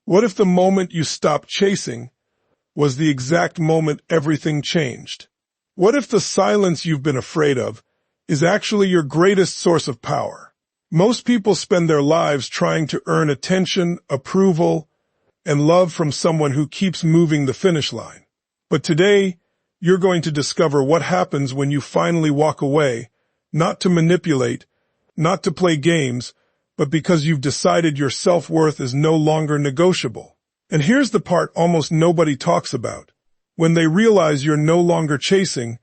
What if the moment you stopped chasing was the exact moment everything changed? What if the silence you've been afraid of is actually your greatest source of power? Most people spend their lives trying to earn attention, approval, and love from someone who keeps moving the finish line. But today, you're going to discover what happens when you finally walk away, not to manipulate, not to play games, but because you've decided your self-worth is no longer negotiable. And here's the part almost nobody talks about. When they realize you're no longer chasing,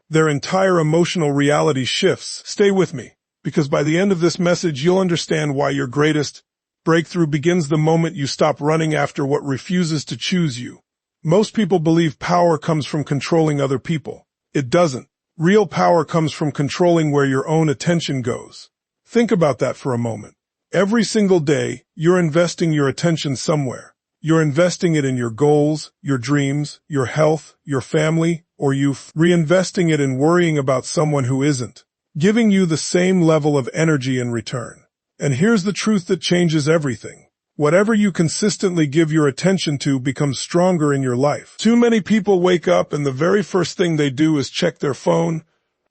their entire emotional reality shifts. Stay with me, because by the end of this message, you'll understand why your greatest breakthrough begins the moment you stop running after what refuses to choose you. Most people believe power comes from controlling other people. It doesn't. Real power comes from controlling where your own attention goes. Think about that for a moment. Every single day, you're investing your attention somewhere. You're investing it in your goals, your dreams, your health, your family, or you're reinvesting it in worrying about someone who isn't giving you the same level of energy in return. And here's the truth that changes everything. Whatever you consistently give your attention to becomes stronger in your life. Too many people wake up and the very first thing they do is check their phone,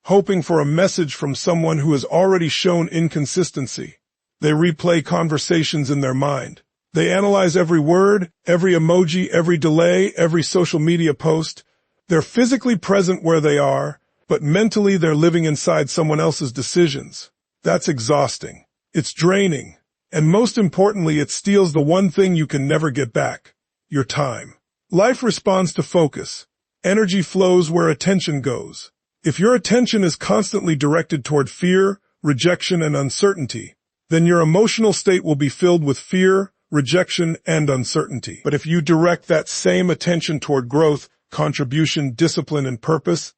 hoping for a message from someone who has already shown inconsistency. They replay conversations in their mind. They analyze every word, every emoji, every delay, every social media post. They're physically present where they are, but mentally they're living inside someone else's decisions. That's exhausting. It's draining. And most importantly, it steals the one thing you can never get back, your time. Life responds to focus. Energy flows where attention goes. If your attention is constantly directed toward fear, rejection, and uncertainty, then your emotional state will be filled with fear, rejection, and uncertainty. But if you direct that same attention toward growth, contribution, discipline, and purpose,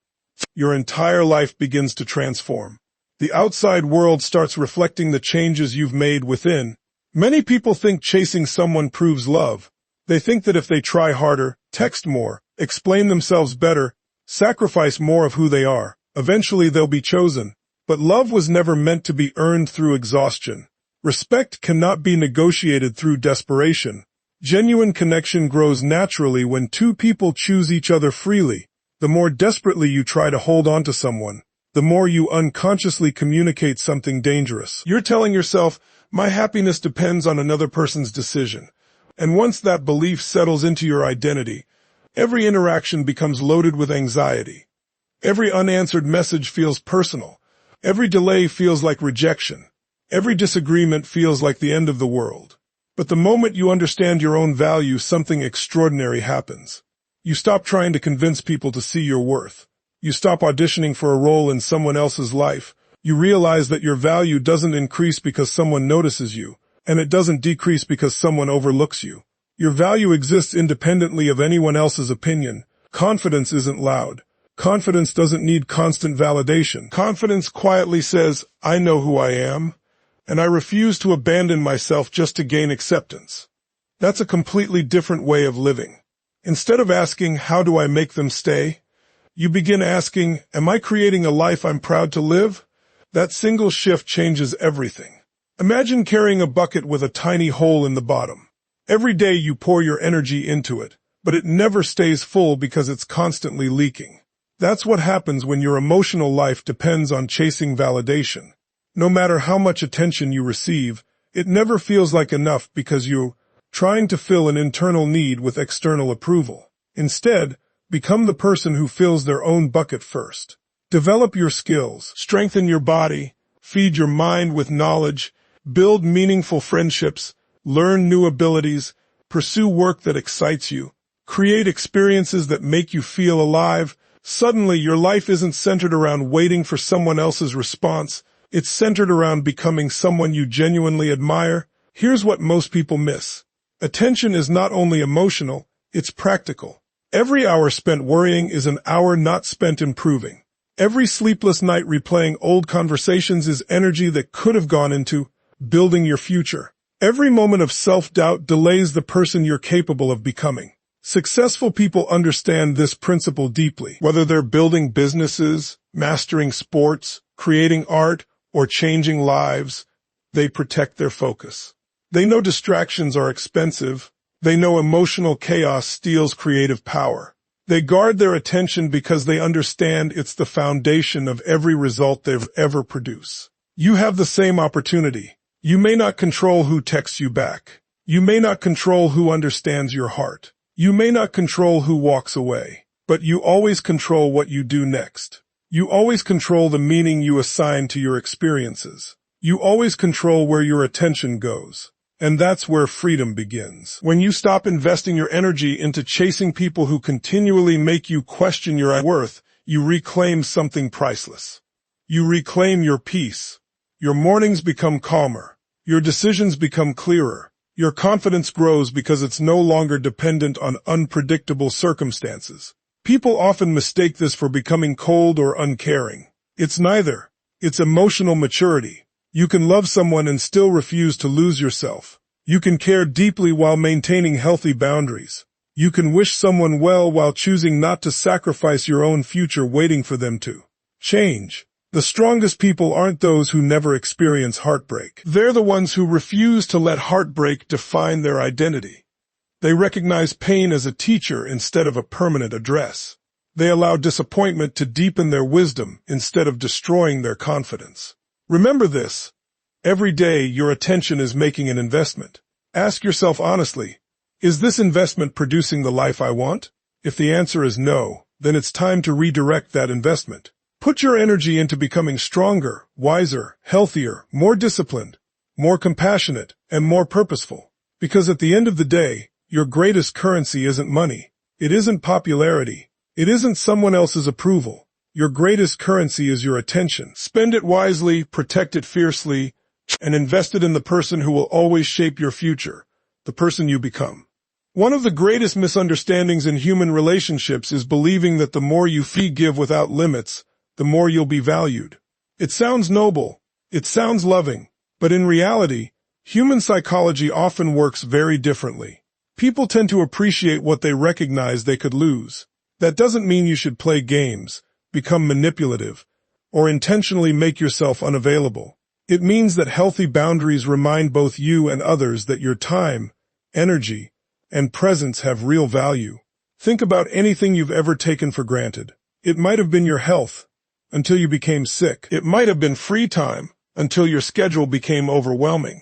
your entire life begins to transform. The outside world starts reflecting the changes you've made within. Many people think chasing someone proves love. They think that if they try harder, text more, explain themselves better, sacrifice more of who they are, eventually they'll be chosen. But love was never meant to be earned through exhaustion. Respect cannot be negotiated through desperation. Genuine connection grows naturally when two people choose each other freely. The more desperately you try to hold on to someone, the more you unconsciously communicate something dangerous. You're telling yourself, my happiness depends on another person's decision. And once that belief settles into your identity, every interaction becomes loaded with anxiety. Every unanswered message feels personal. Every delay feels like rejection. Every disagreement feels like the end of the world. But the moment you understand your own value, something extraordinary happens. You stop trying to convince people to see your worth. You stop auditioning for a role in someone else's life. You realize that your value doesn't increase because someone notices you, and it doesn't decrease because someone overlooks you. Your value exists independently of anyone else's opinion. Confidence isn't loud. Confidence doesn't need constant validation. Confidence quietly says, I know who I am, and I refuse to abandon myself just to gain acceptance. That's a completely different way of living. Instead of asking, how do I make them stay? You begin asking, am I creating a life I'm proud to live? That single shift changes everything. Imagine carrying a bucket with a tiny hole in the bottom. Every day you pour your energy into it, but it never stays full because it's constantly leaking. That's what happens when your emotional life depends on chasing validation. No matter how much attention you receive, it never feels like enough because you're trying to fill an internal need with external approval. Instead, become the person who fills their own bucket first. Develop your skills, strengthen your body, feed your mind with knowledge, build meaningful friendships, learn new abilities, pursue work that excites you, create experiences that make you feel alive. Suddenly, your life isn't centered around waiting for someone else's response. It's centered around becoming someone you genuinely admire. Here's what most people miss. Attention is not only emotional, it's practical. Every hour spent worrying is an hour not spent improving. Every sleepless night replaying old conversations is energy that could have gone into building your future. Every moment of self-doubt delays the person you're capable of becoming. Successful people understand this principle deeply. Whether they're building businesses, mastering sports, creating art, or changing lives, they protect their focus. They know distractions are expensive. They know emotional chaos steals creative power. They guard their attention because they understand it's the foundation of every result they've ever produced. You have the same opportunity. You may not control who texts you back. You may not control who understands your heart. You may not control who walks away. But you always control what you do next. You always control the meaning you assign to your experiences. You always control where your attention goes. And that's where freedom begins. When you stop investing your energy into chasing people who continually make you question your worth, you reclaim something priceless. You reclaim your peace. Your mornings become calmer. Your decisions become clearer. Your confidence grows because it's no longer dependent on unpredictable circumstances. People often mistake this for becoming cold or uncaring. It's neither. It's emotional maturity. You can love someone and still refuse to lose yourself. You can care deeply while maintaining healthy boundaries. You can wish someone well while choosing not to sacrifice your own future waiting for them to change. The strongest people aren't those who never experience heartbreak. They're the ones who refuse to let heartbreak define their identity. They recognize pain as a teacher instead of a permanent address. They allow disappointment to deepen their wisdom instead of destroying their confidence. Remember this. Every day, your attention is making an investment. Ask yourself honestly, is this investment producing the life I want? If the answer is no, then it's time to redirect that investment. Put your energy into becoming stronger, wiser, healthier, more disciplined, more compassionate, and more purposeful. Because at the end of the day, your greatest currency isn't money. It isn't popularity. It isn't someone else's approval. Your greatest currency is your attention. Spend it wisely, protect it fiercely, and invest it in the person who will always shape your future, the person you become. One of the greatest misunderstandings in human relationships is believing that the more you give without limits, the more you'll be valued. It sounds noble, it sounds loving, but in reality, human psychology often works very differently. People tend to appreciate what they recognize they could lose. That doesn't mean you should play games, become manipulative, or intentionally make yourself unavailable. It means that healthy boundaries remind both you and others that your time, energy, and presence have real value. Think about anything you've ever taken for granted. It might have been your health, until you became sick. It might have been free time, until your schedule became overwhelming.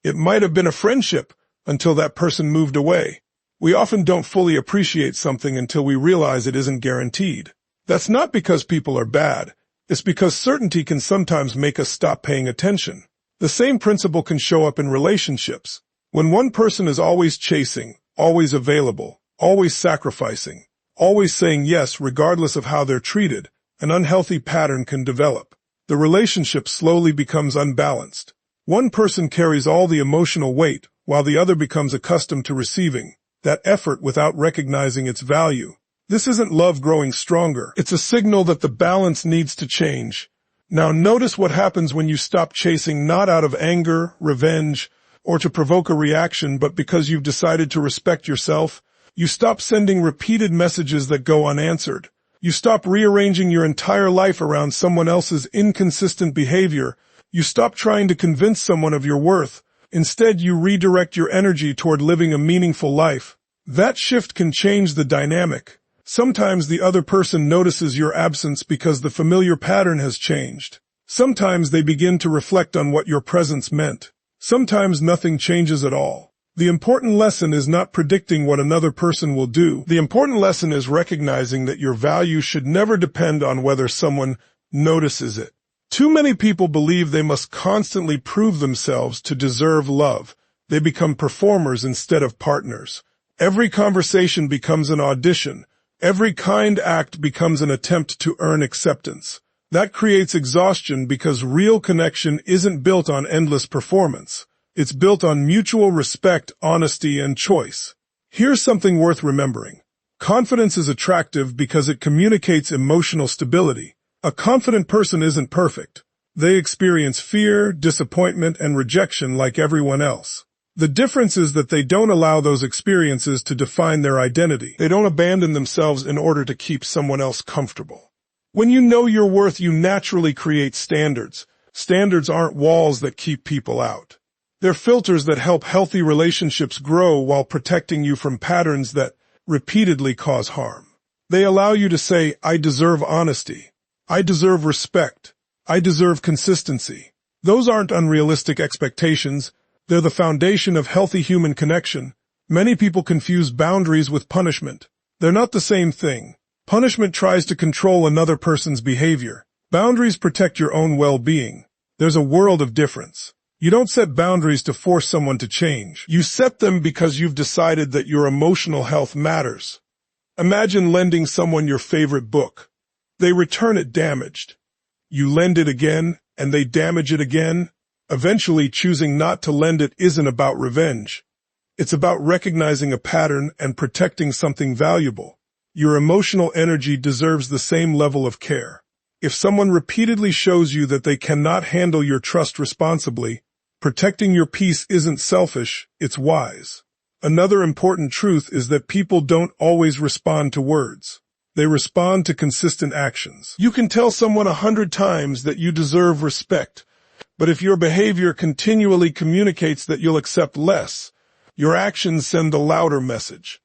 It might have been a friendship, until that person moved away. We often don't fully appreciate something until we realize it isn't guaranteed. That's not because people are bad. It's because certainty can sometimes make us stop paying attention. The same principle can show up in relationships. When one person is always chasing, always available, always sacrificing, always saying yes regardless of how they're treated, an unhealthy pattern can develop. The relationship slowly becomes unbalanced. One person carries all the emotional weight, while the other becomes accustomed to receiving that effort without recognizing its value. This isn't love growing stronger. It's a signal that the balance needs to change. Now notice what happens when you stop chasing not out of anger, revenge, or to provoke a reaction, but because you've decided to respect yourself. You stop sending repeated messages that go unanswered. You stop rearranging your entire life around someone else's inconsistent behavior. You stop trying to convince someone of your worth. Instead, you redirect your energy toward living a meaningful life. That shift can change the dynamic. Sometimes the other person notices your absence because the familiar pattern has changed. Sometimes they begin to reflect on what your presence meant. Sometimes nothing changes at all. The important lesson is not predicting what another person will do. The important lesson is recognizing that your value should never depend on whether someone notices it. Too many people believe they must constantly prove themselves to deserve love. They become performers instead of partners. Every conversation becomes an audition. Every kind act becomes an attempt to earn acceptance. That creates exhaustion because real connection isn't built on endless performance. It's built on mutual respect, honesty, and choice. Here's something worth remembering. Confidence is attractive because it communicates emotional stability. A confident person isn't perfect. They experience fear, disappointment, and rejection like everyone else. The difference is that they don't allow those experiences to define their identity. They don't abandon themselves in order to keep someone else comfortable. When you know your worth, you naturally create standards. Standards aren't walls that keep people out. They're filters that help healthy relationships grow while protecting you from patterns that repeatedly cause harm. They allow you to say, I deserve honesty. I deserve respect. I deserve consistency. Those aren't unrealistic expectations. They're the foundation of healthy human connection. Many people confuse boundaries with punishment. They're not the same thing. Punishment tries to control another person's behavior. Boundaries protect your own well-being. There's a world of difference. You don't set boundaries to force someone to change. You set them because you've decided that your emotional health matters. Imagine lending someone your favorite book. They return it damaged. You lend it again, and they damage it again. Eventually, choosing not to lend it isn't about revenge. It's about recognizing a pattern and protecting something valuable. Your emotional energy deserves the same level of care. If someone repeatedly shows you that they cannot handle your trust responsibly, protecting your peace isn't selfish, it's wise. Another important truth is that people don't always respond to words. They respond to consistent actions. You can tell someone 100 times that you deserve respect, but if your behavior continually communicates that you'll accept less, your actions send the louder message.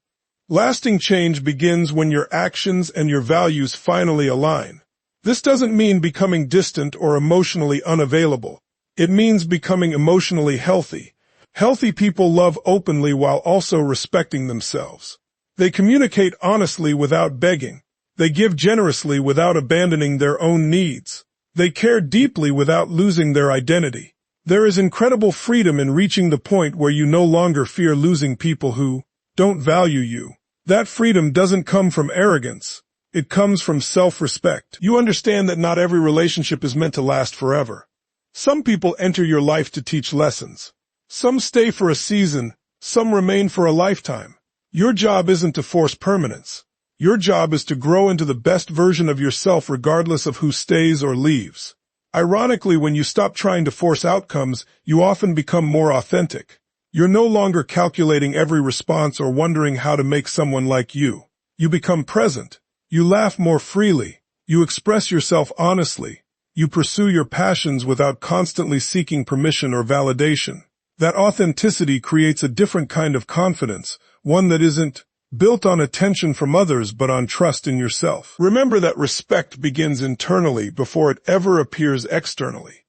Lasting change begins when your actions and your values finally align. This doesn't mean becoming distant or emotionally unavailable. It means becoming emotionally healthy. Healthy people love openly while also respecting themselves. They communicate honestly without begging. They give generously without abandoning their own needs. They care deeply without losing their identity. There is incredible freedom in reaching the point where you no longer fear losing people who don't value you. That freedom doesn't come from arrogance. It comes from self-respect. You understand that not every relationship is meant to last forever. Some people enter your life to teach lessons. Some stay for a season, some remain for a lifetime. Your job isn't to force permanence. Your job is to grow into the best version of yourself regardless of who stays or leaves. Ironically, when you stop trying to force outcomes, you often become more authentic. You're no longer calculating every response or wondering how to make someone like you. You become present. You laugh more freely. You express yourself honestly. You pursue your passions without constantly seeking permission or validation. That authenticity creates a different kind of confidence, one that isn't built on attention from others but on trust in yourself. Remember that respect begins internally before it ever appears externally.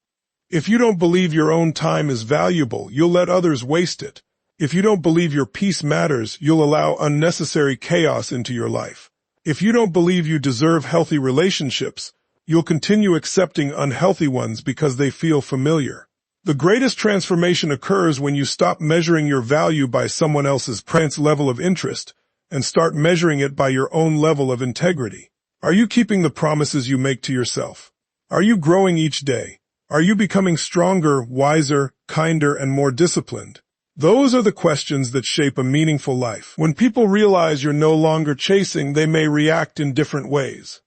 If you don't believe your own time is valuable, you'll let others waste it. If you don't believe your peace matters, you'll allow unnecessary chaos into your life. If you don't believe you deserve healthy relationships, you'll continue accepting unhealthy ones because they feel familiar. The greatest transformation occurs when you stop measuring your value by someone else's level of interest and start measuring it by your own level of integrity. Are you keeping the promises you make to yourself? Are you growing each day? Are you becoming stronger, wiser, kinder, and more disciplined? Those are the questions that shape a meaningful life. When people realize you're no longer chasing, they may react in different ways.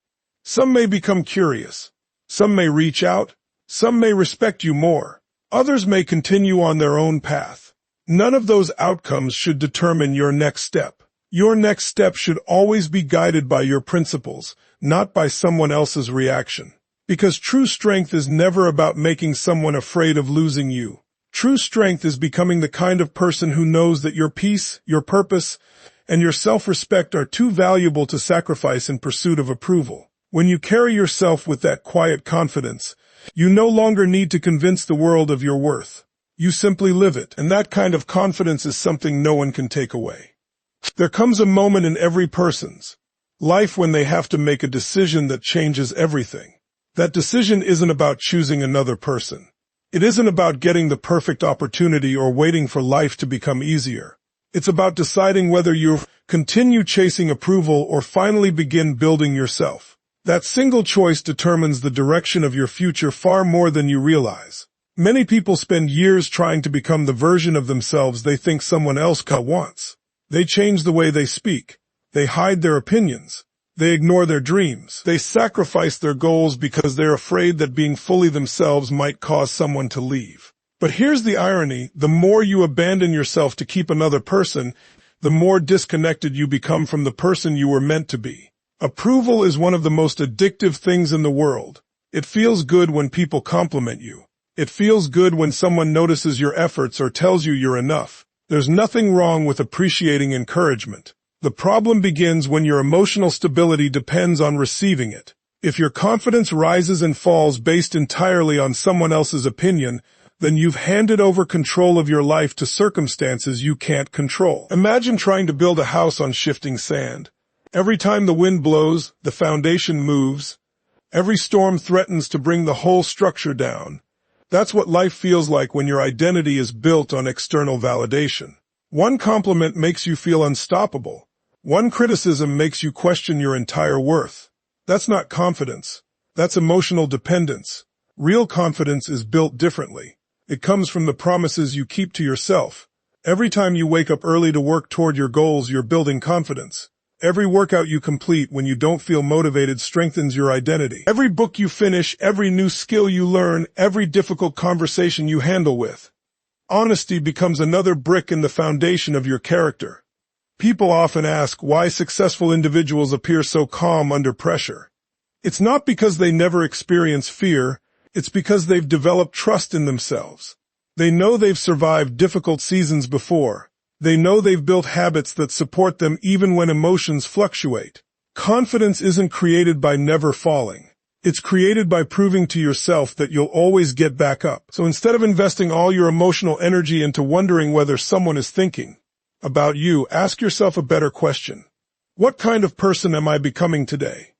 Some may become curious. Some may reach out. Some may respect you more. Others may continue on their own path. None of those outcomes should determine your next step. Your next step should always be guided by your principles, not by someone else's reaction. Because true strength is never about making someone afraid of losing you. True strength is becoming the kind of person who knows that your peace, your purpose, and your self-respect are too valuable to sacrifice in pursuit of approval. When you carry yourself with that quiet confidence, you no longer need to convince the world of your worth. You simply live it, and that kind of confidence is something no one can take away. There comes a moment in every person's life when they have to make a decision that changes everything. That decision isn't about choosing another person. It isn't about getting the perfect opportunity or waiting for life to become easier. It's about deciding whether you continue chasing approval or finally begin building yourself. That single choice determines the direction of your future far more than you realize. Many people spend years trying to become the version of themselves they think someone else wants. They change the way they speak. They hide their opinions. They ignore their dreams. They sacrifice their goals because they're afraid that being fully themselves might cause someone to leave. But here's the irony. The more you abandon yourself to keep another person, the more disconnected you become from the person you were meant to be. Approval is one of the most addictive things in the world. It feels good when people compliment you. It feels good when someone notices your efforts or tells you you're enough. There's nothing wrong with appreciating encouragement. The problem begins when your emotional stability depends on receiving it. If your confidence rises and falls based entirely on someone else's opinion, then you've handed over control of your life to circumstances you can't control. Imagine trying to build a house on shifting sand. Every time the wind blows, the foundation moves. Every storm threatens to bring the whole structure down. That's what life feels like when your identity is built on external validation. One compliment makes you feel unstoppable. One criticism makes you question your entire worth. That's not confidence. That's emotional dependence. Real confidence is built differently. It comes from the promises you keep to yourself. Every time you wake up early to work toward your goals, you're building confidence. Every workout you complete when you don't feel motivated strengthens your identity. Every book you finish, every new skill you learn, every difficult conversation you handle with. Honesty becomes another brick in the foundation of your character. People often ask why successful individuals appear so calm under pressure. It's not because they never experience fear, it's because they've developed trust in themselves. They know they've survived difficult seasons before. They know they've built habits that support them even when emotions fluctuate. Confidence isn't created by never falling. It's created by proving to yourself that you'll always get back up. So instead of investing all your emotional energy into wondering whether someone is thinking about you, ask yourself a better question. What kind of person am I becoming today?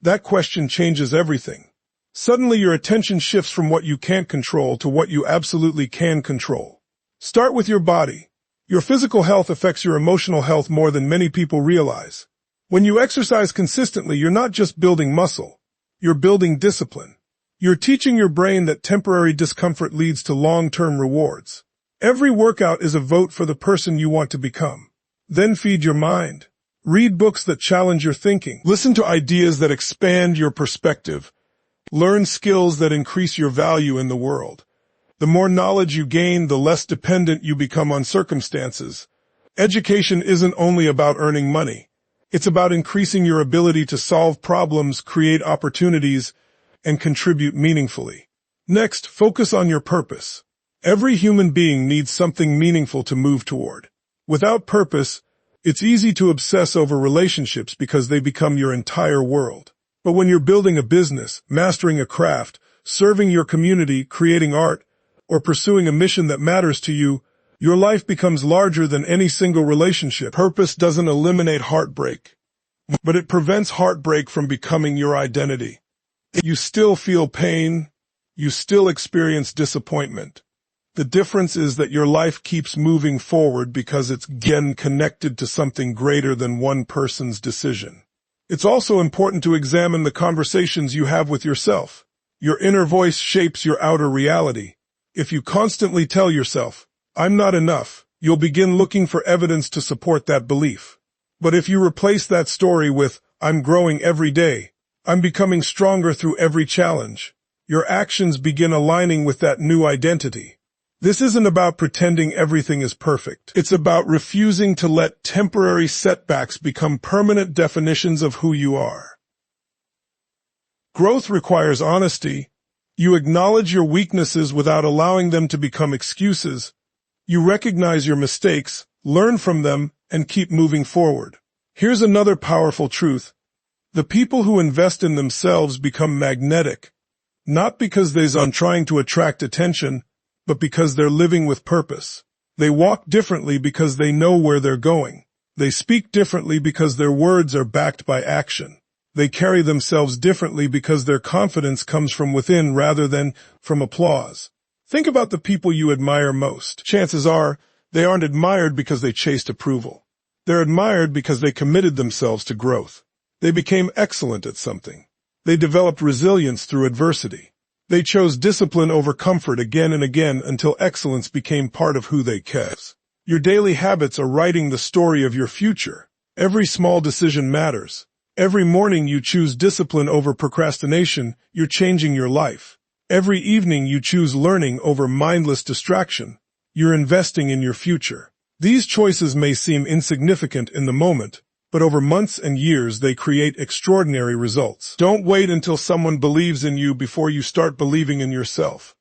That question changes everything. Suddenly your attention shifts from what you can't control to what you absolutely can control. Start with your body. Your physical health affects your emotional health more than many people realize. When you exercise consistently, you're not just building muscle. You're building discipline. You're teaching your brain that temporary discomfort leads to long-term rewards. Every workout is a vote for the person you want to become. Then feed your mind. Read books that challenge your thinking. Listen to ideas that expand your perspective. Learn skills that increase your value in the world. The more knowledge you gain, the less dependent you become on circumstances. Education isn't only about earning money. It's about increasing your ability to solve problems, create opportunities, and contribute meaningfully. Next, focus on your purpose. Every human being needs something meaningful to move toward. Without purpose, it's easy to obsess over relationships because they become your entire world. But when you're building a business, mastering a craft, serving your community, creating art, or pursuing a mission that matters to you, your life becomes larger than any single relationship. Purpose doesn't eliminate heartbreak, but it prevents heartbreak from becoming your identity. You still feel pain, you still experience disappointment. The difference is that your life keeps moving forward because it's again connected to something greater than one person's decision. It's also important to examine the conversations you have with yourself. Your inner voice shapes your outer reality. If you constantly tell yourself, "I'm not enough," you'll begin looking for evidence to support that belief. But if you replace that story with, "I'm growing every day, I'm becoming stronger through every challenge," your actions begin aligning with that new identity. This isn't about pretending everything is perfect. It's about refusing to let temporary setbacks become permanent definitions of who you are. Growth requires honesty. You acknowledge your weaknesses without allowing them to become excuses. You recognize your mistakes, learn from them, and keep moving forward. Here's another powerful truth. The people who invest in themselves become magnetic, not because they're trying to attract attention, but because they're living with purpose. They walk differently because they know where they're going. They speak differently because their words are backed by action. They carry themselves differently because their confidence comes from within rather than from applause. Think about the people you admire most. Chances are, they aren't admired because they chased approval. They're admired because they committed themselves to growth. They became excellent at something. They developed resilience through adversity. They chose discipline over comfort again and again until excellence became part of who they kept. Your daily habits are writing the story of your future. Every small decision matters. Every morning you choose discipline over procrastination, you're changing your life. Every evening you choose learning over mindless distraction, you're investing in your future. These choices may seem insignificant in the moment, but over months and years they create extraordinary results. Don't wait until someone believes in you before you start believing in yourself.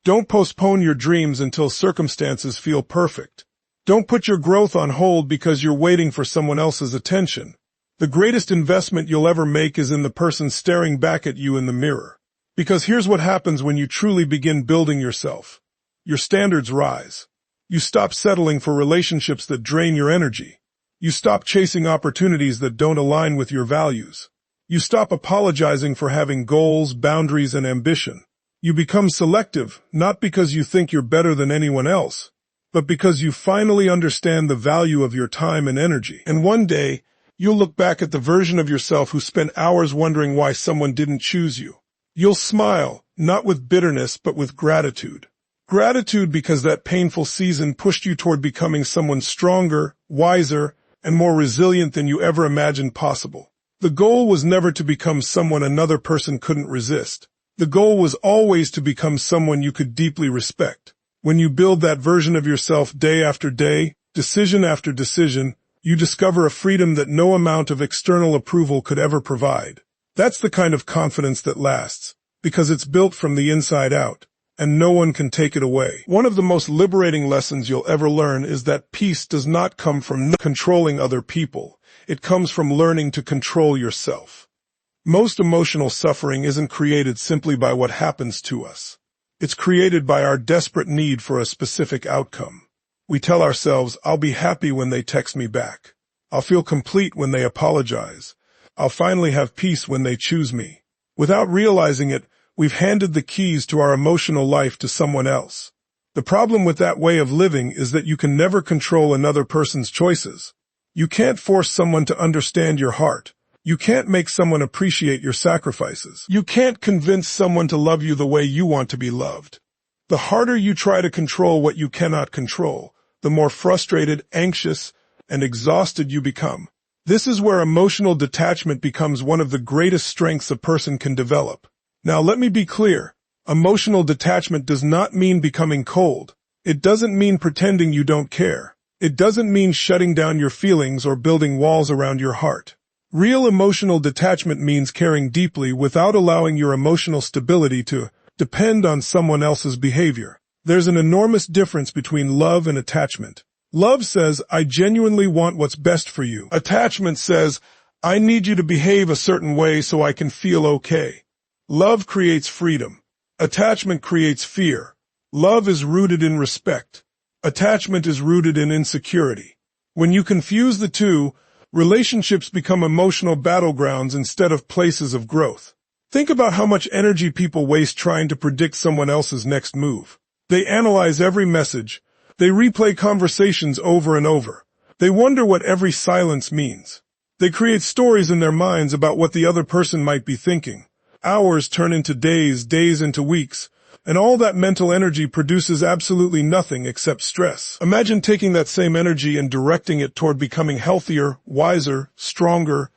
Don't postpone your dreams until circumstances feel perfect. Don't put your growth on hold because you're waiting for someone else's attention. The greatest investment you'll ever make is in the person staring back at you in the mirror. Because here's what happens when you truly begin building yourself. Your standards rise. You stop settling for relationships that drain your energy. You stop chasing opportunities that don't align with your values. You stop apologizing for having goals, boundaries, and ambition. You become selective, not because you think you're better than anyone else, but because you finally understand the value of your time and energy. And one day, you'll look back at the version of yourself who spent hours wondering why someone didn't choose you. You'll smile, not with bitterness, but with gratitude. Gratitude because that painful season pushed you toward becoming someone stronger, wiser, and more resilient than you ever imagined possible. The goal was never to become someone another person couldn't resist. The goal was always to become someone you could deeply respect. When you build that version of yourself day after day, decision after decision, you discover a freedom that no amount of external approval could ever provide. That's the kind of confidence that lasts, because it's built from the inside out, and no one can take it away. One of the most liberating lessons you'll ever learn is that peace does not come from controlling other people. It comes from learning to control yourself. Most emotional suffering isn't created simply by what happens to us. It's created by our desperate need for a specific outcome. We tell ourselves, I'll be happy when they text me back. I'll feel complete when they apologize. I'll finally have peace when they choose me. Without realizing it, we've handed the keys to our emotional life to someone else. The problem with that way of living is that you can never control another person's choices. You can't force someone to understand your heart. You can't make someone appreciate your sacrifices. You can't convince someone to love you the way you want to be loved. The harder you try to control what you cannot control, the more frustrated, anxious, and exhausted you become. This is where emotional detachment becomes one of the greatest strengths a person can develop. Now let me be clear. Emotional detachment does not mean becoming cold. It doesn't mean pretending you don't care. It doesn't mean shutting down your feelings or building walls around your heart. Real emotional detachment means caring deeply without allowing your emotional stability to depend on someone else's behavior. There's an enormous difference between love and attachment. Love says, I genuinely want what's best for you. Attachment says, I need you to behave a certain way so I can feel okay. Love creates freedom. Attachment creates fear. Love is rooted in respect. Attachment is rooted in insecurity. When you confuse the two, relationships become emotional battlegrounds instead of places of growth. Think about how much energy people waste trying to predict someone else's next move. They analyze every message. They replay conversations over and over. They wonder what every silence means. They create stories in their minds about what the other person might be thinking. Hours turn into days, days into weeks, and all that mental energy produces absolutely nothing except stress. Imagine taking that same energy and directing it toward becoming healthier, wiser, stronger,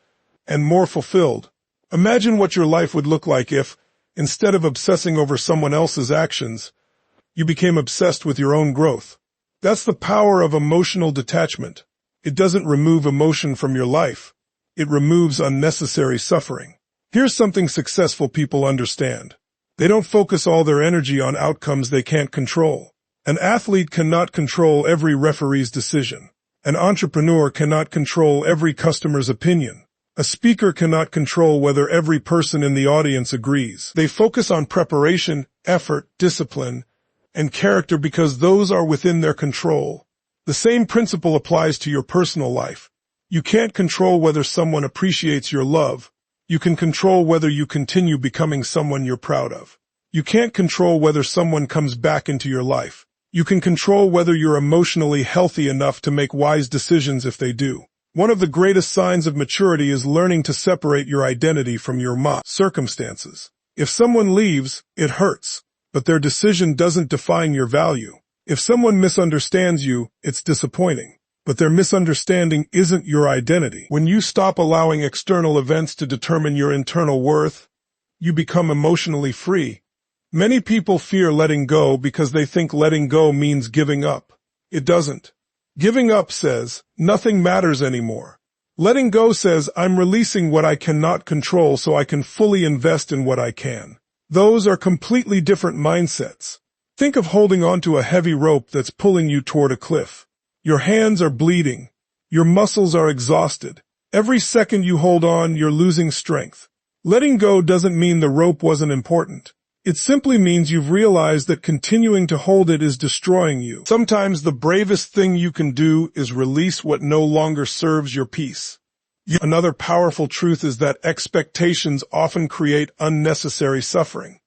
and more fulfilled. Imagine what your life would look like if, instead of obsessing over someone else's actions, you became obsessed with your own growth. That's the power of emotional detachment. It doesn't remove emotion from your life. It removes unnecessary suffering. Here's something successful people understand. They don't focus all their energy on outcomes they can't control. An athlete cannot control every referee's decision. An entrepreneur cannot control every customer's opinion. A speaker cannot control whether every person in the audience agrees. They focus on preparation, effort, discipline, and character because those are within their control. The same principle applies to your personal life. You can't control whether someone appreciates your love. You can control whether you continue becoming someone you're proud of. You can't control whether someone comes back into your life. You can control whether you're emotionally healthy enough to make wise decisions if they do. One of the greatest signs of maturity is learning to separate your identity from your circumstances. If someone leaves, it hurts, but their decision doesn't define your value. If someone misunderstands you, it's disappointing. But their misunderstanding isn't your identity. When you stop allowing external events to determine your internal worth, you become emotionally free. Many people fear letting go because they think letting go means giving up. It doesn't. Giving up says, nothing matters anymore. Letting go says, I'm releasing what I cannot control so I can fully invest in what I can. Those are completely different mindsets. Think of holding onto a heavy rope that's pulling you toward a cliff. Your hands are bleeding. Your muscles are exhausted. Every second you hold on, you're losing strength. Letting go doesn't mean the rope wasn't important. It simply means you've realized that continuing to hold it is destroying you. Sometimes the bravest thing you can do is release what no longer serves your peace. Another powerful truth is that expectations often create unnecessary suffering.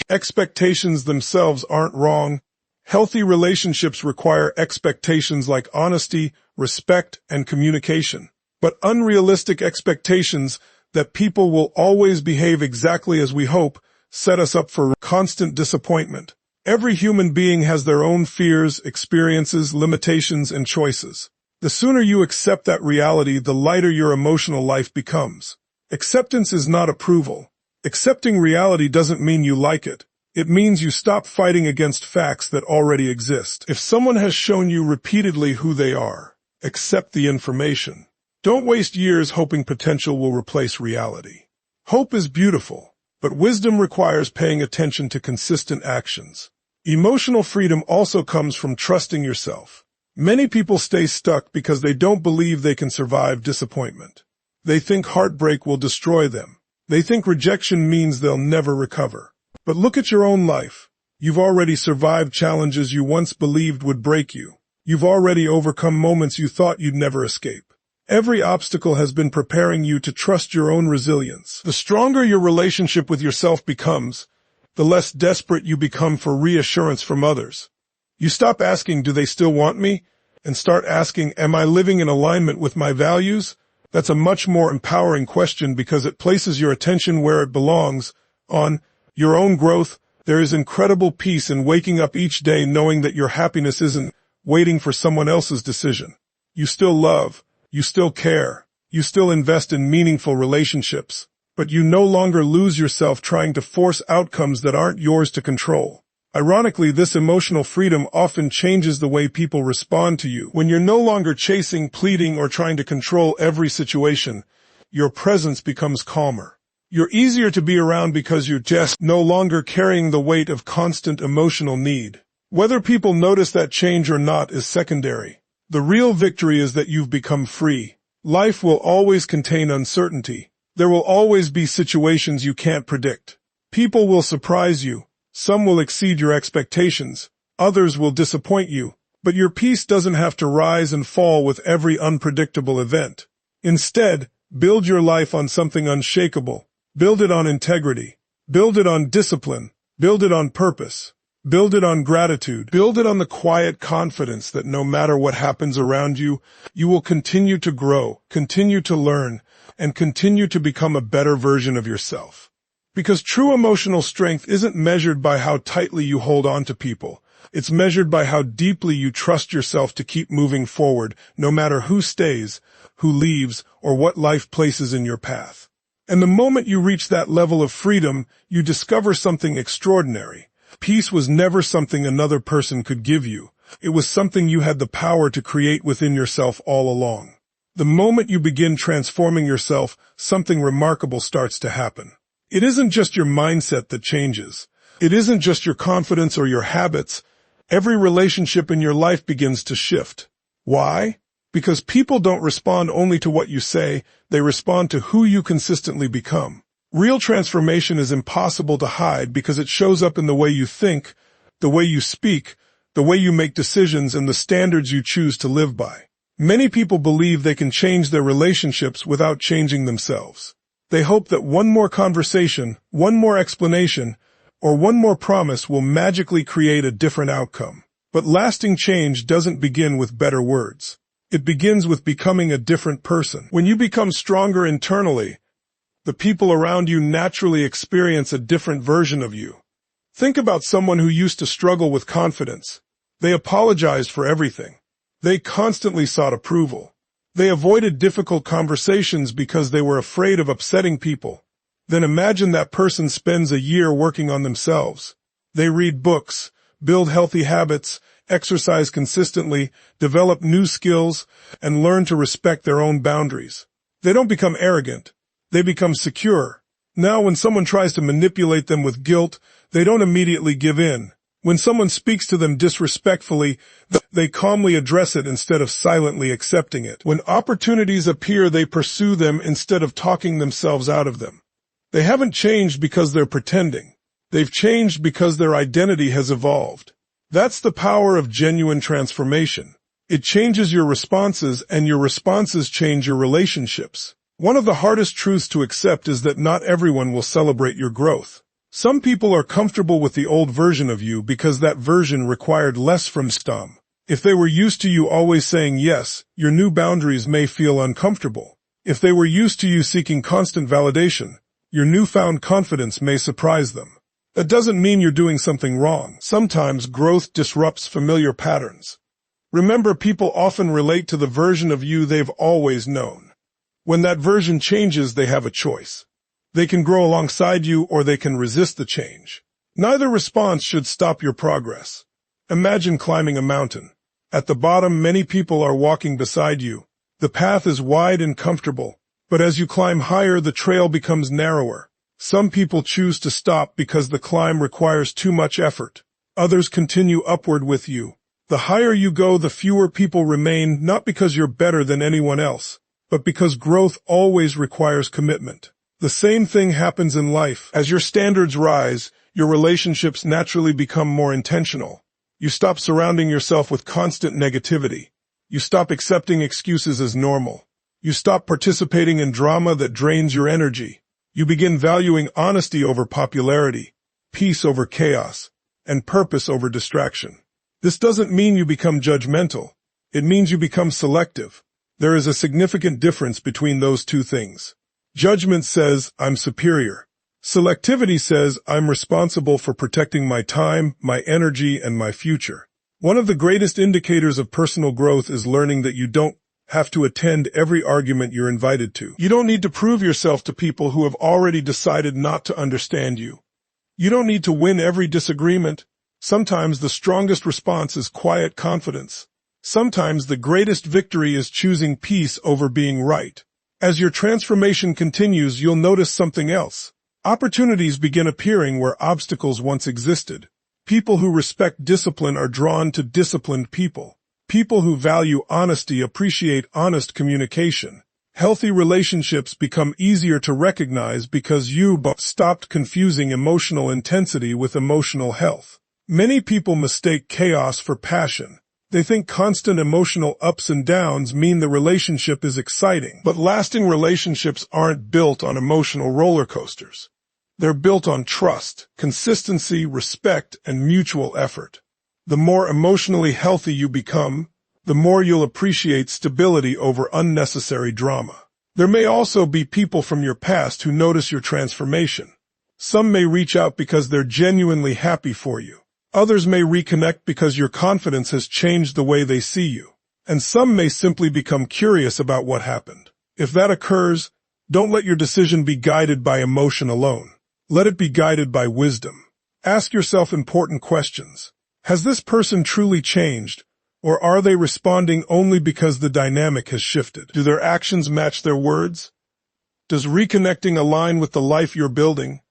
Expectations themselves aren't wrong. Healthy relationships require expectations like honesty, respect, and communication. But unrealistic expectations that people will always behave exactly as we hope set us up for constant disappointment. Every human being has their own fears, experiences, limitations, and choices. The sooner you accept that reality, the lighter your emotional life becomes. Acceptance is not approval. Accepting reality doesn't mean you like it. It means you stop fighting against facts that already exist. If someone has shown you repeatedly who they are, accept the information. Don't waste years hoping potential will replace reality. Hope is beautiful, but wisdom requires paying attention to consistent actions. Emotional freedom also comes from trusting yourself. Many people stay stuck because they don't believe they can survive disappointment. They think heartbreak will destroy them. They think rejection means they'll never recover. But look at your own life. You've already survived challenges you once believed would break you. You've already overcome moments you thought you'd never escape. Every obstacle has been preparing you to trust your own resilience. The stronger your relationship with yourself becomes, the less desperate you become for reassurance from others. You stop asking, do they still want me? And start asking, am I living in alignment with my values? That's a much more empowering question because it places your attention where it belongs, on your own growth. There is incredible peace in waking up each day knowing that your happiness isn't waiting for someone else's decision. You still love, you still care, you still invest in meaningful relationships, but you no longer lose yourself trying to force outcomes that aren't yours to control. Ironically, this emotional freedom often changes the way people respond to you. When you're no longer chasing, pleading, or trying to control every situation, your presence becomes calmer. You're easier to be around because you're just no longer carrying the weight of constant emotional need. Whether people notice that change or not is secondary. The real victory is that you've become free. Life will always contain uncertainty. There will always be situations you can't predict. People will surprise you. Some will exceed your expectations, others will disappoint you, but your peace doesn't have to rise and fall with every unpredictable event. Instead, build your life on something unshakable. Build it on integrity. Build it on discipline. Build it on purpose. Build it on gratitude. Build it on the quiet confidence that no matter what happens around you, you will continue to grow, continue to learn, and continue to become a better version of yourself. Because true emotional strength isn't measured by how tightly you hold on to people. It's measured by how deeply you trust yourself to keep moving forward, no matter who stays, who leaves, or what life places in your path. And the moment you reach that level of freedom, you discover something extraordinary. Peace was never something another person could give you. It was something you had the power to create within yourself all along. The moment you begin transforming yourself, something remarkable starts to happen. It isn't just your mindset that changes. It isn't just your confidence or your habits. Every relationship in your life begins to shift. Why? Because people don't respond only to what you say, they respond to who you consistently become. Real transformation is impossible to hide because it shows up in the way you think, the way you speak, the way you make decisions, and the standards you choose to live by. Many people believe they can change their relationships without changing themselves. They hope that one more conversation, one more explanation, or one more promise will magically create a different outcome. But lasting change doesn't begin with better words. It begins with becoming a different person. When you become stronger internally, the people around you naturally experience a different version of you. Think about someone who used to struggle with confidence. They apologized for everything. They constantly sought approval. They avoided difficult conversations because they were afraid of upsetting people. Then imagine that person spends a year working on themselves. They read books, build healthy habits, exercise consistently, develop new skills, and learn to respect their own boundaries. They don't become arrogant. They become secure. Now when someone tries to manipulate them with guilt, they don't immediately give in. When someone speaks to them disrespectfully, they calmly address it instead of silently accepting it. When opportunities appear, they pursue them instead of talking themselves out of them. They haven't changed because they're pretending. They've changed because their identity has evolved. That's the power of genuine transformation. It changes your responses, and your responses change your relationships. One of the hardest truths to accept is that not everyone will celebrate your growth. Some people are comfortable with the old version of you because that version required less from them. If they were used to you always saying yes, your new boundaries may feel uncomfortable. If they were used to you seeking constant validation, your newfound confidence may surprise them. That doesn't mean you're doing something wrong. Sometimes growth disrupts familiar patterns. Remember, people often relate to the version of you they've always known. When that version changes, they have a choice. They can grow alongside you, or they can resist the change. Neither response should stop your progress. Imagine climbing a mountain. At the bottom, many people are walking beside you. The path is wide and comfortable, but as you climb higher, the trail becomes narrower. Some people choose to stop because the climb requires too much effort. Others continue upward with you. The higher you go, the fewer people remain, not because you're better than anyone else, but because growth always requires commitment. The same thing happens in life. As your standards rise, your relationships naturally become more intentional. You stop surrounding yourself with constant negativity. You stop accepting excuses as normal. You stop participating in drama that drains your energy. You begin valuing honesty over popularity, peace over chaos, and purpose over distraction. This doesn't mean you become judgmental. It means you become selective. There is a significant difference between those two things. Judgment says, I'm superior. Selectivity says, I'm responsible for protecting my time, my energy, and my future. One of the greatest indicators of personal growth is learning that you don't have to attend every argument you're invited to. You don't need to prove yourself to people who have already decided not to understand you. You don't need to win every disagreement. Sometimes the strongest response is quiet confidence. Sometimes the greatest victory is choosing peace over being right. As your transformation continues, you'll notice something else. Opportunities begin appearing where obstacles once existed. People who respect discipline are drawn to disciplined people. People who value honesty appreciate honest communication. Healthy relationships become easier to recognize because you stopped confusing emotional intensity with emotional health. Many people mistake chaos for passion. They think constant emotional ups and downs mean the relationship is exciting. But lasting relationships aren't built on emotional roller coasters. They're built on trust, consistency, respect, and mutual effort. The more emotionally healthy you become, the more you'll appreciate stability over unnecessary drama. There may also be people from your past who notice your transformation. Some may reach out because they're genuinely happy for you. Others may reconnect because your confidence has changed the way they see you. And some may simply become curious about what happened. If that occurs, don't let your decision be guided by emotion alone. Let it be guided by wisdom. Ask yourself important questions. Has this person truly changed, or are they responding only because the dynamic has shifted? Do their actions match their words? Does reconnecting align with the life you're building?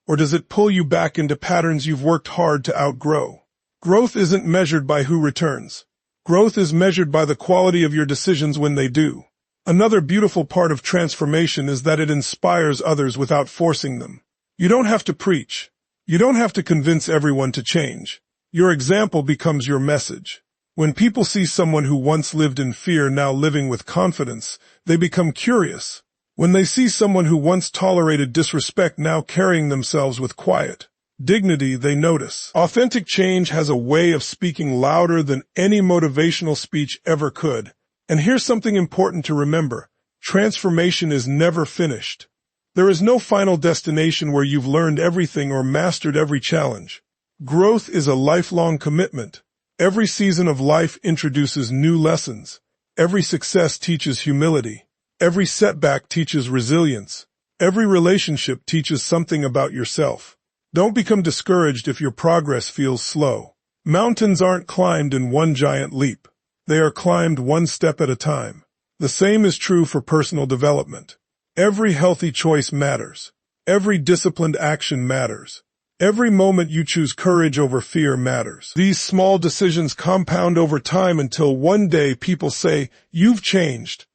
Or does it pull you back into patterns you've worked hard to outgrow? Growth isn't measured by who returns. Growth is measured by the quality of your decisions when they do. Another beautiful part of transformation is that it inspires others without forcing them. You don't have to preach. You don't have to convince everyone to change. Your example becomes your message. When people see someone who once lived in fear now living with confidence, they become curious. When they see someone who once tolerated disrespect now carrying themselves with quiet dignity, they notice. Authentic change has a way of speaking louder than any motivational speech ever could. And here's something important to remember. Transformation is never finished. There is no final destination where you've learned everything or mastered every challenge. Growth is a lifelong commitment. Every season of life introduces new lessons. Every success teaches humility. Every setback teaches resilience. Every relationship teaches something about yourself. Don't become discouraged if your progress feels slow. Mountains aren't climbed in one giant leap. They are climbed one step at a time. The same is true for personal development. Every healthy choice matters. Every disciplined action matters. Every moment you choose courage over fear matters. These small decisions compound over time until one day people say, "You've changed."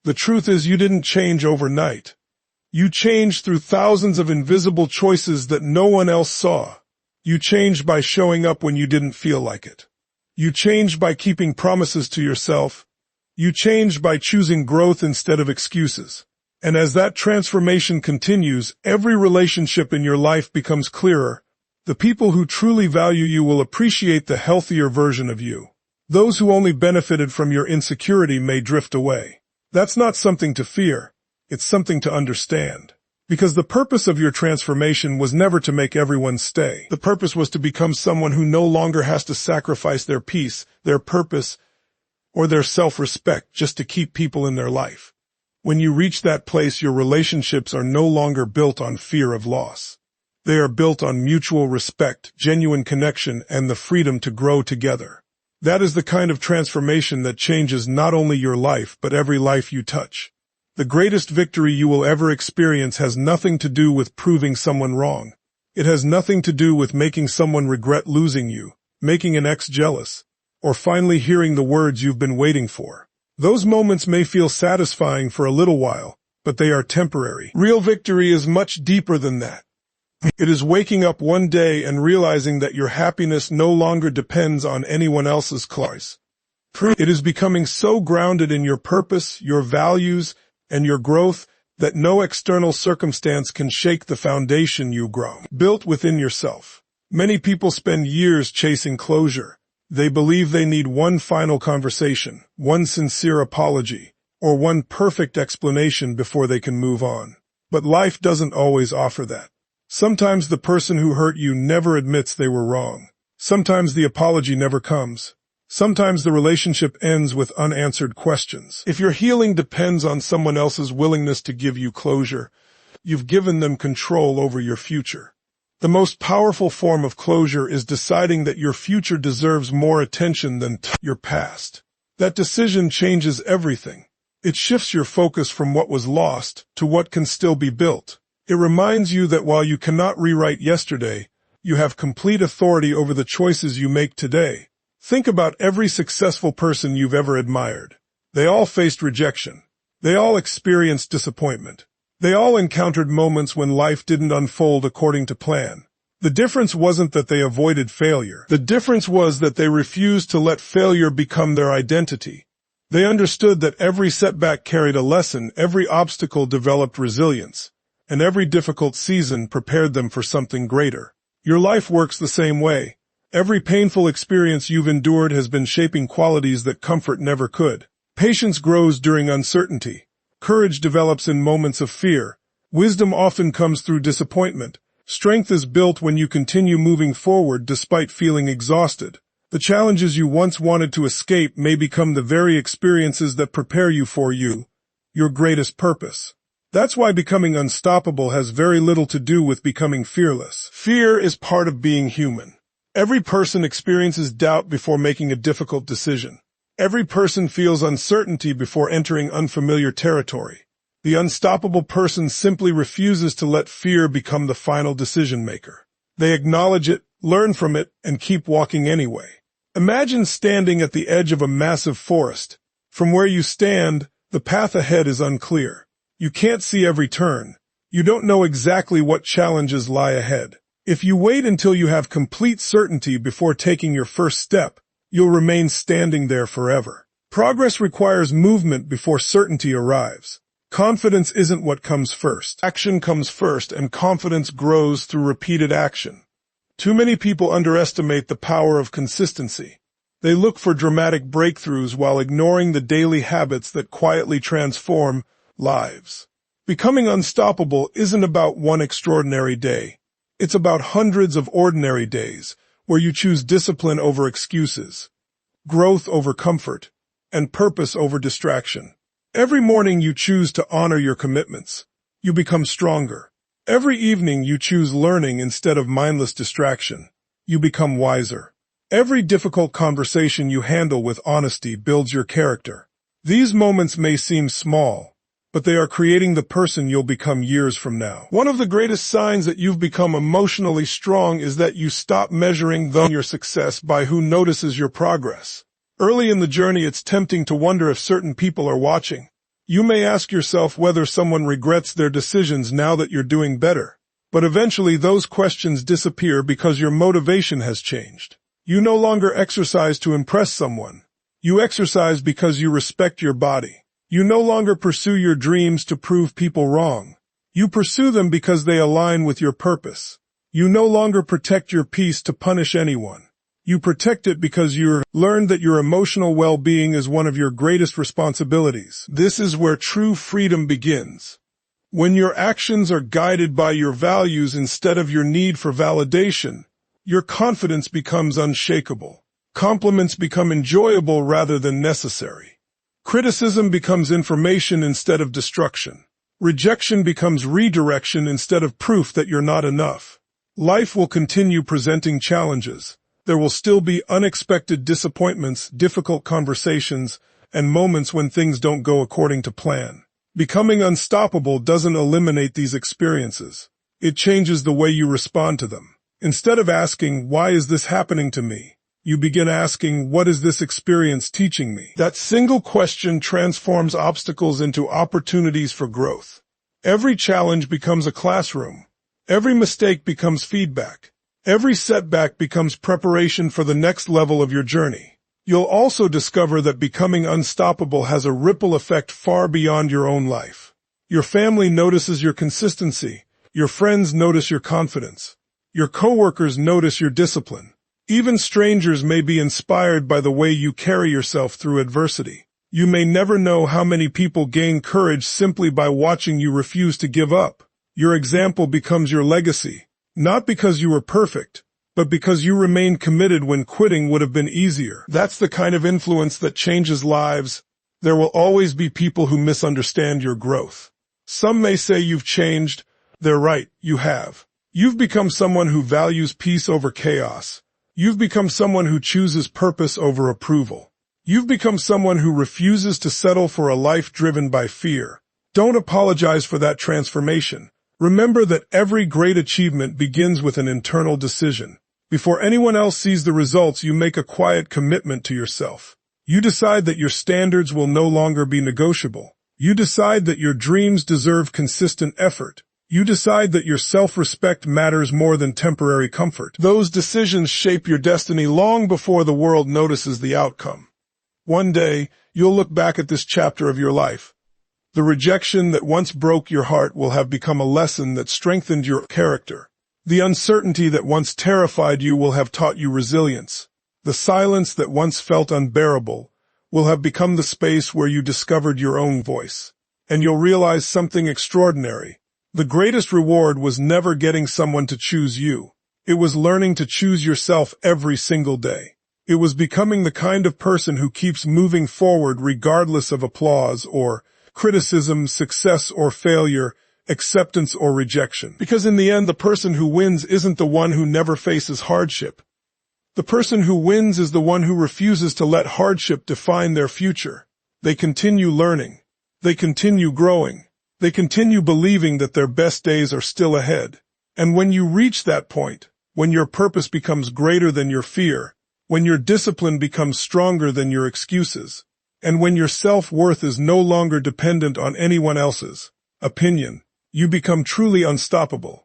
The truth is you didn't change overnight. You changed through thousands of invisible choices that no one else saw. You changed by showing up when you didn't feel like it. You changed by keeping promises to yourself. You changed by choosing growth instead of excuses. And as that transformation continues, every relationship in your life becomes clearer. The people who truly value you will appreciate the healthier version of you. Those who only benefited from your insecurity may drift away. That's not something to fear. It's something to understand. Because the purpose of your transformation was never to make everyone stay. The purpose was to become someone who no longer has to sacrifice their peace, their purpose, or their self-respect just to keep people in their life. When you reach that place, your relationships are no longer built on fear of loss. They are built on mutual respect, genuine connection, and the freedom to grow together. That is the kind of transformation that changes not only your life, but every life you touch. The greatest victory you will ever experience has nothing to do with proving someone wrong. It has nothing to do with making someone regret losing you, making an ex jealous, or finally hearing the words you've been waiting for. Those moments may feel satisfying for a little while, but they are temporary. Real victory is much deeper than that. It is waking up one day and realizing that your happiness no longer depends on anyone else's claws. It is becoming so grounded in your purpose, your values, and your growth that no external circumstance can shake the foundation you grow, built within yourself. Many people spend years chasing closure. They believe they need one final conversation, one sincere apology, or one perfect explanation before they can move on. But life doesn't always offer that. Sometimes the person who hurt you never admits they were wrong. Sometimes the apology never comes. Sometimes the relationship ends with unanswered questions. If your healing depends on someone else's willingness to give you closure, you've given them control over your future. The most powerful form of closure is deciding that your future deserves more attention than your past. That decision changes everything. It shifts your focus from what was lost to what can still be built. It reminds you that while you cannot rewrite yesterday, you have complete authority over the choices you make today. Think about every successful person you've ever admired. They all faced rejection. They all experienced disappointment. They all encountered moments when life didn't unfold according to plan. The difference wasn't that they avoided failure. The difference was that they refused to let failure become their identity. They understood that every setback carried a lesson, every obstacle developed resilience, and every difficult season prepared them for something greater. Your life works the same way. Every painful experience you've endured has been shaping qualities that comfort never could. Patience grows during uncertainty. Courage develops in moments of fear. Wisdom often comes through disappointment. Strength is built when you continue moving forward despite feeling exhausted. The challenges you once wanted to escape may become the very experiences that prepare you for your greatest purpose. That's why becoming unstoppable has very little to do with becoming fearless. Fear is part of being human. Every person experiences doubt before making a difficult decision. Every person feels uncertainty before entering unfamiliar territory. The unstoppable person simply refuses to let fear become the final decision maker. They acknowledge it, learn from it, and keep walking anyway. Imagine standing at the edge of a massive forest. From where you stand, the path ahead is unclear. You can't see every turn. You don't know exactly what challenges lie ahead. If you wait until you have complete certainty before taking your first step, you'll remain standing there forever. Progress requires movement before certainty arrives. Confidence isn't what comes first. Action comes first, and confidence grows through repeated action. Too many people underestimate the power of consistency. They look for dramatic breakthroughs while ignoring the daily habits that quietly transform lives. Becoming unstoppable isn't about one extraordinary day. It's about hundreds of ordinary days where you choose discipline over excuses, growth over comfort, and purpose over distraction. Every morning you choose to honor your commitments. You become stronger. Every evening you choose learning instead of mindless distraction. You become wiser. Every difficult conversation you handle with honesty builds your character. These moments may seem small, but they are creating the person you'll become years from now. One of the greatest signs that you've become emotionally strong is that you stop measuring your success by who notices your progress. Early in the journey, it's tempting to wonder if certain people are watching. You may ask yourself whether someone regrets their decisions now that you're doing better. But eventually those questions disappear because your motivation has changed. You no longer exercise to impress someone. You exercise because you respect your body. You no longer pursue your dreams to prove people wrong. You pursue them because they align with your purpose. You no longer protect your peace to punish anyone. You protect it because you learned that your emotional well-being is one of your greatest responsibilities. This is where true freedom begins. When your actions are guided by your values instead of your need for validation, your confidence becomes unshakable. Compliments become enjoyable rather than necessary. Criticism becomes information instead of destruction. Rejection becomes redirection instead of proof that you're not enough. Life will continue presenting challenges. There will still be unexpected disappointments, difficult conversations, and moments when things don't go according to plan. Becoming unstoppable doesn't eliminate these experiences. It changes the way you respond to them. Instead of asking, "Why is this happening to me?" you begin asking, "What is this experience teaching me?" That single question transforms obstacles into opportunities for growth. Every challenge becomes a classroom. Every mistake becomes feedback. Every setback becomes preparation for the next level of your journey. You'll also discover that becoming unstoppable has a ripple effect far beyond your own life. Your family notices your consistency. Your friends notice your confidence. Your coworkers notice your discipline. Even strangers may be inspired by the way you carry yourself through adversity. You may never know how many people gain courage simply by watching you refuse to give up. Your example becomes your legacy, not because you were perfect, but because you remained committed when quitting would have been easier. That's the kind of influence that changes lives. There will always be people who misunderstand your growth. Some may say you've changed. They're right, you have. You've become someone who values peace over chaos. You've become someone who chooses purpose over approval. You've become someone who refuses to settle for a life driven by fear. Don't apologize for that transformation. Remember that every great achievement begins with an internal decision. Before anyone else sees the results, you make a quiet commitment to yourself. You decide that your standards will no longer be negotiable. You decide that your dreams deserve consistent effort. You decide that your self-respect matters more than temporary comfort. Those decisions shape your destiny long before the world notices the outcome. One day, you'll look back at this chapter of your life. The rejection that once broke your heart will have become a lesson that strengthened your character. The uncertainty that once terrified you will have taught you resilience. The silence that once felt unbearable will have become the space where you discovered your own voice. And you'll realize something extraordinary. The greatest reward was never getting someone to choose you. It was learning to choose yourself every single day. It was becoming the kind of person who keeps moving forward regardless of applause or criticism, success or failure, acceptance or rejection. Because in the end, the person who wins isn't the one who never faces hardship. The person who wins is the one who refuses to let hardship define their future. They continue learning. They continue growing. They continue believing that their best days are still ahead. And when you reach that point, when your purpose becomes greater than your fear, when your discipline becomes stronger than your excuses, and when your self-worth is no longer dependent on anyone else's opinion, you become truly unstoppable.